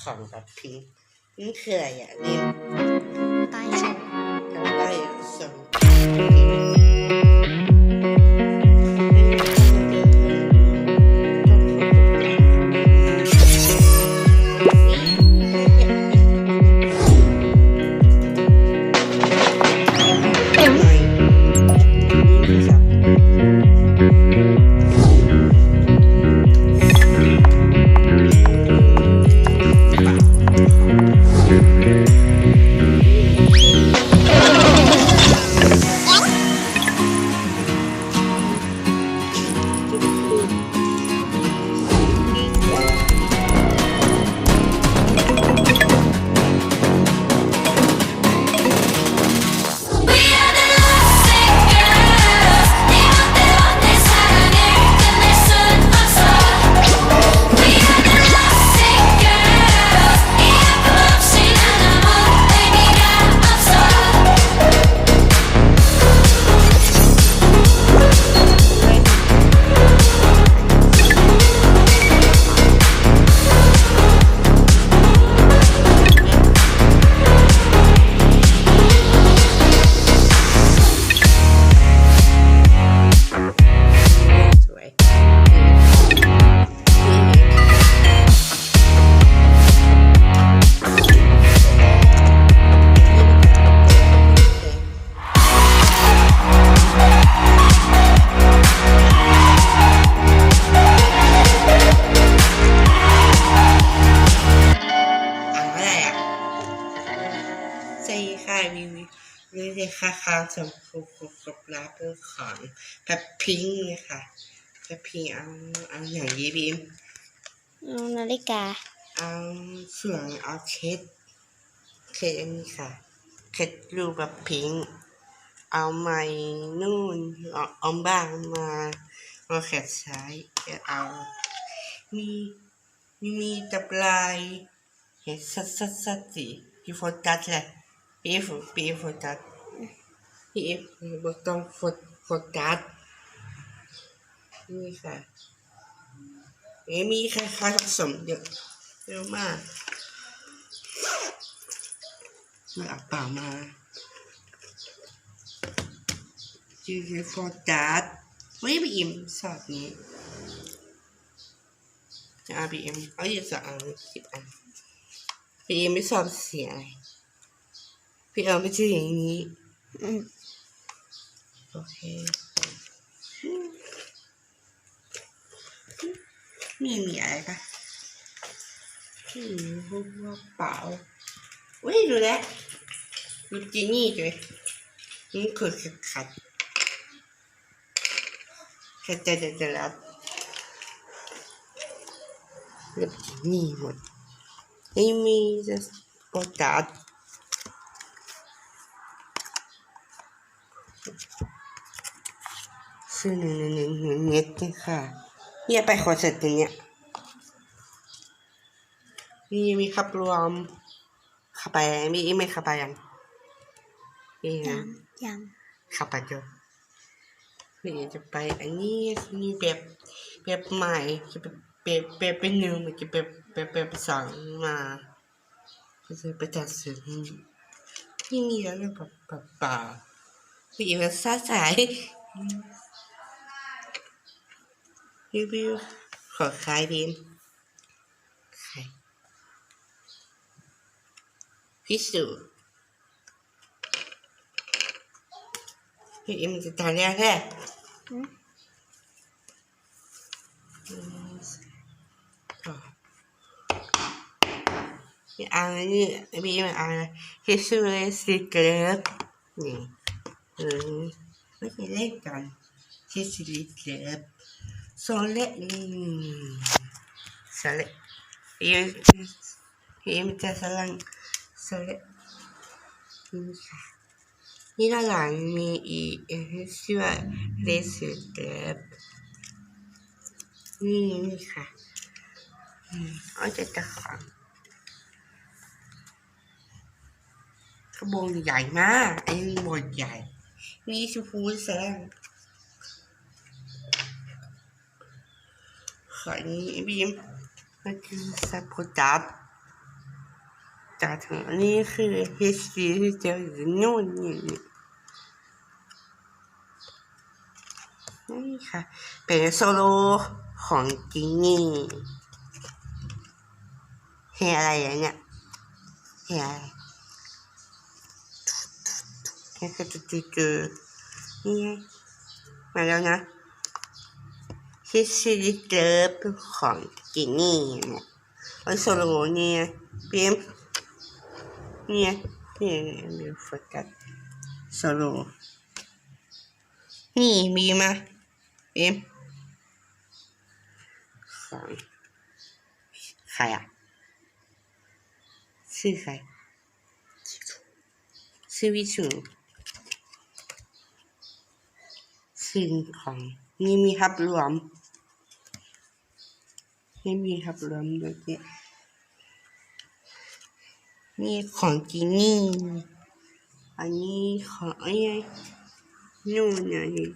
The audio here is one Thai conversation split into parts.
ของแบบพิงนี่คืออะไรอ่ะนี่ใต้ชมการได้ส่งสวยอะไรอ่ะใช่ค่ะนี่เลยค่ะสมคูกับลาเปอร์ของแบบพิงค์เลยค่ะแบบพิงค์เอาอย่างยีบีม นาฬิกาเอาส่วนเอาเคสอันนี้ค่ะเคสรูปแบบพิงค์เอาไม้นู่นเอาบ้างมาแขนซ้ายเอามีตะปลายเห็นสัดสิพี่โฟกัสแหละพี่โฟกัสพี่บอกต้องโฟกัสนี่ค่ะมีคล้ายๆผสมเยอะมากไม่เอาเปล่ามาชื่อโฟกัสไม่ไปอิ่มสอบนี้จะเอาไปอิ่มเอาอยู่2 อัน10 อันพี่อิ่มไม่สอบเสียพี่เอาไม่ใช่อย่างนี้โอเคไม่มีอะไรปะรูปว่าเปล่าเว้ยดูแลดูจีนี่ด้วยนี่คือขัดจะรับแบบจีนี่หมดไม่มีจะโอกาสซื้อหนึ่งเม็ดเลยค่ะเนี่ยไปคอนเสิร์ตตัวเนี้ยนี่มีขับรวมขับไปไม่ขับไปยังนี่นะ ยังขับไปจนพี่จะไปอันนี้มีแบบใหม่จะแบบเป็นหนึ่งมันจะแบบสั่งมาจะไปจัดซื้อที่มีแล้วแบบป่าพี่แบบซาสายพี่ขอขายดีมขายพิสูจน์พี่มันจะทานยากแค่พี่อ่านนี่พี่มันอ่านพิสูจน์เลยสิเกิดนี่ไม่ใช่เล่นกันพิสูจน์เกิดโซเล่โซเล่พี่มันจะสลังโซเล่นี่ค่ะนี่ด้านหลังมีชื่อว่าเรสเกิดนี่ค่ะเอาจะตะขอนกระบองใหญ่มากไอ้บทใหญ่มีชมพูแสงขอนี้บีมมันคือสับโพจับ จากถึงอันนี้คือ HD ที่เจออยู่นู่นนี่ค่ะเป็นโซโลของจินนี่เฮ้อะไรเนี่ยเฮ้อะไรแค่จุดนี่ไงมาแล้วนะฮิสซิเกิร์ฟของจินนี่เนี่ยไอโซโลเนี่ยเพียมเนี่ยเดี๋ยวโฟกัสโซโลนี่มีมาเพียมของใครอ่ะชื่อใครชื่อวิชุสิ่งของนี่มีฮับรวมนี่มีฮับรวมด้วยเนี่ยนี่ของจินนี่อันนี้ของไอ้นู่นนี่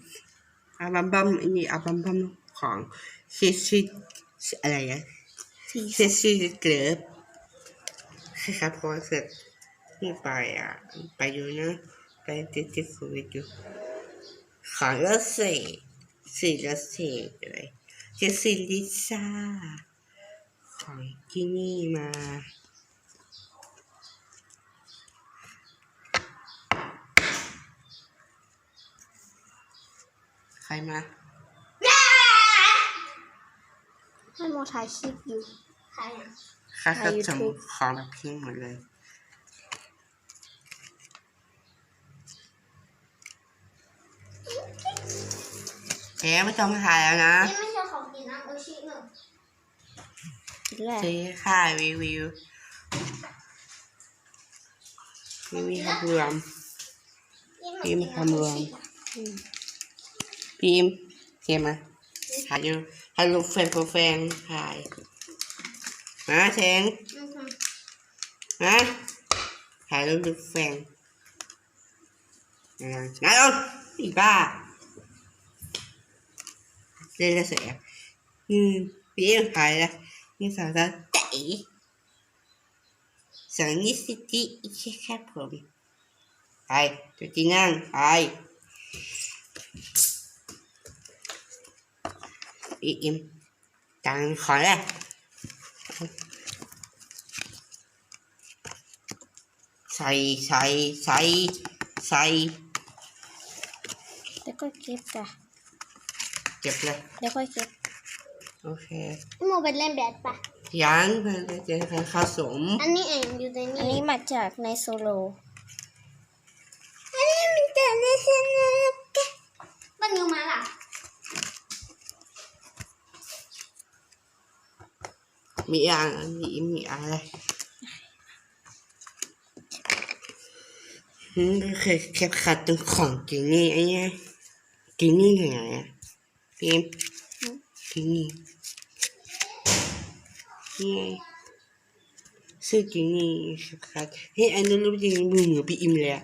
อัลบั้มอันนี้อัลบั้มของซิซิอะไรอะซิซิเกิร์ฟครับพอเสร็จนี่ไปไปอยู่นะไปติดโควิดอยู่ของละสี่ละสี่เลยจะซิลิซ่าของที่นี่มาใครมา ให้โมถ่ายคลิปอยู่ใครอ่ะ ค่าก็จำของแบบพิงหมดเลยไม่ต้องมาถ่ายแล้วนะ นี่ไม่ใช่ของกินนะโอชิเนอะกินแล้ว ซื้อค่ารีวิวทำรวมพิมพ์ทำรวมพิมพ์เกมมาถ่ายอยู่ถ่ายรูปแฟนถ่ายนะเชงนะถ่ายรูปแฟนนะลงอีบ้าเล่นแล้วเสียพิมพ์ถ่ายแล้วนี่สาวจะเตะสังนิสิติอีกแค่ผมไปตัวจริงนั่งไปอิ่มตังขอเลยใส่แล้วก็เก็บจ้ะ เก็บเลย แล้วก็เก็บ โอเค โมเป็นเล่นแบดปะ ยังเพื่อนจะผสม อันนี้เองอยู่ในนี้อันนี้มาจากในโซโลอันนี้มันจากในโซโลมันอยู่มาล่ะ มีอะไรก็เคยเก็บขัดตรงของกินนี่ไอ้เนี่ยกินนี่ยังไงอ่ะพิมกินนี่นี่ซื้อกินนี่ขัดเฮ้ยอันนั้นรู้จริงมือพี่อิ่มเลยอ่ะ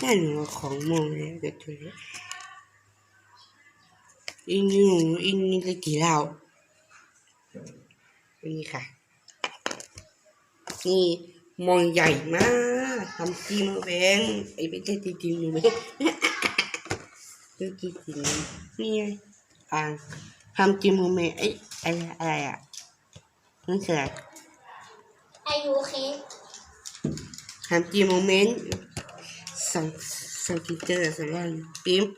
นั่นหนูของมองเลยเด็กเลยอินก็กี่เหล้านี่ค่ะนี่มองใหญ่มากทำจีมาแบงไอ้ไม่ใช่จริงหนูไม่จริงนี่ไงทำจีมาแบงอะไรอ่ะนั่นคืออะไร ไอยูเค ทำจีโมเมนต์ส่งทิเตอร์สักอย่างพิมพ์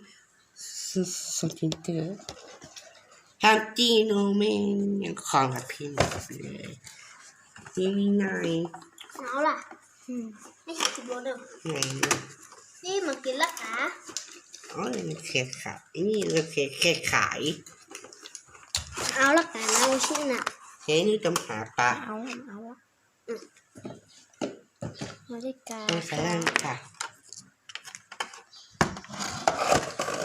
ส่งทิเตอร์ทำจีโมเมนต์อย่างของแบบพิมพ์เลยนี่ไง เอาล่ะไม่ใช่กินโรเดอร์ ไง นี่มากินละคะ อ๋อนี่เค้กขายนี่เราเค้กขาย เอาละกันนะโอชิน่ะ เฮ้ยนี่จำหาปลา เอาละนาฬิกา ต้องใส่ร่างค่ะ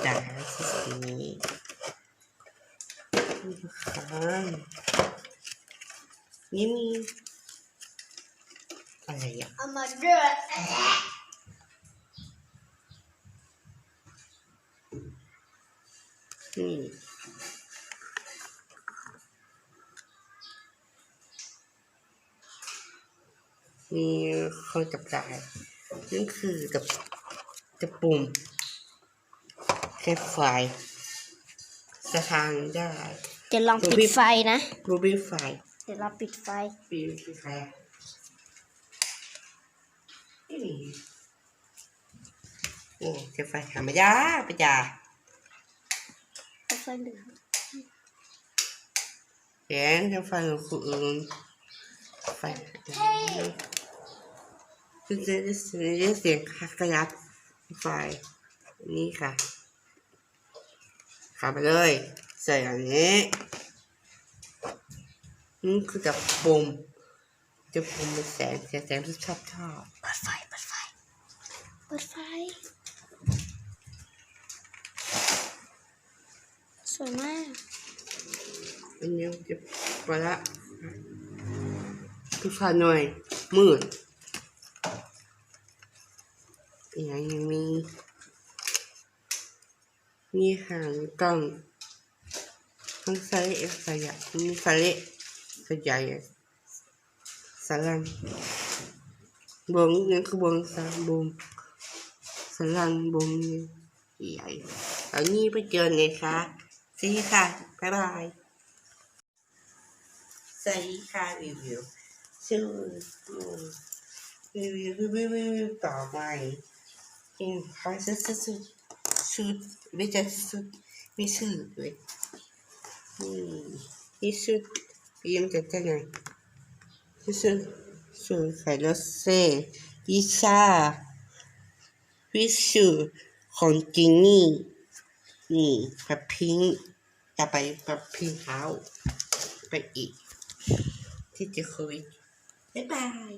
จ่ายสีนี้ค่ะนี่มีอะไรอ่ะ เอามาด้วย นี่ มีคนจับได้นั่นคือจะปุ่มแค่ไฟจะทางได้ เดี๋ยวลองปิดไฟนะ รูบี้ไฟ เดี๋ยวเราปิดไฟ ปีไฟนี่โอ้แค่ไฟหาไม่ได้ปะจ๊ะ ปิดไฟเหลือง แค่แค่ไฟของคนอื่นไฟคือจะได้เสียงขยับไฟนี่ค่ะขับไปเลยใส่อย่างนี้นี่คือจะปุ่มเป็นแสงที่ชอบ เปิดไฟ เปิดไฟ เปิดไฟ สวยมาก อันนี้จะไปละพี่ฟ้าหน่อยมืดอย่างนี้มีหางกล้องทั้งไซส์เอฟไซส์มีไฟเล็กไฟใหญ่สลังบงนี่คือบงสลังบงสลังบงใหญ่เอานี่ไปเจอไงคะสวัสดีค่ะบ๊ายบายสวัสดีค่ะรีวิวชื่อรีวิวต่อไปจริงค่ะชุดไม่ใช่ชุดมีชื่อด้วยนี่ชุดพี่ยังจะยังไงชุดไข่รสเซ่พิซซ่าวิชูของจินนี่แบบพิงจะไปแบบพิงเท้าไปอีกที่จะคุยบ๊ายบาย